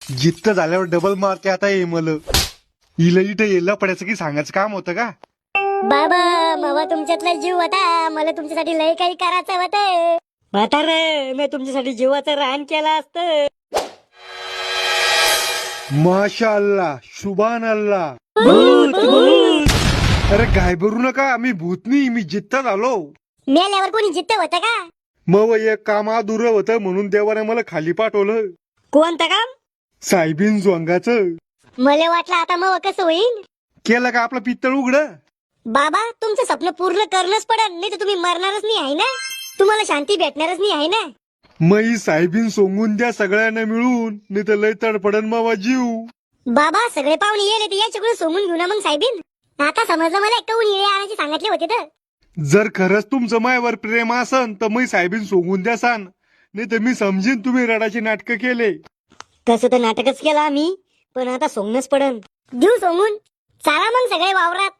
जित्त झाल्यावर डबल मारते आता हे मला. हिला इथं येला पडायचं की सांगायचं काम होतं का? बाबा मावा तुमच्यातला जीव होता, मला तुमच्यासाठी लय काही करायचं होतं. म्हातारे मी तुमच्यासाठी जीवाचं रान केलं असतं. माशा अल्लाह, शुभान अल्लाह. अरे घाबरू नका, मी भूतनी, मी जित्त झालो. मेल्यावर कोणी जिद्द होतं का? मग एक काम अधुरं होतं म्हणून देवाने मला खाली पाठवलं. कोणतं काम? साहेबीन जोंगाचं. मला वाटलं आता मग कसं होईल. केलं का आपलं पित्तळ उघड? बाबा तुमचं स्वप्न पूर्ण करणंच पडल, नाही तर तुम्ही मरणारच नाही आहे ना. तुम्हाला शांती भेटणारच नाही आहे ना. मग साहेबीन सोंगून द्या सगळ्यांना मिळून, नाही तर लय तडपडन मावा जीव. बाबा सगळे पाहुणे येले तर याच्याकडून सोंगून घेऊ ना मग साहेबीन. आता समजलं मला, एकूण येळे आणायचे सांगितले होते तर. जर खरंच तुमचं मायावर प्रेम असन तर मी साहेबीन सोंगून द्या सान, नाही तर मी समजीन तुम्ही रडाची नाटकं केले. तसं तर नाटकच केलं आम्ही, पण आता सोंगणंच पडन. देऊ सोंगून. चला मग सगळे वावरात.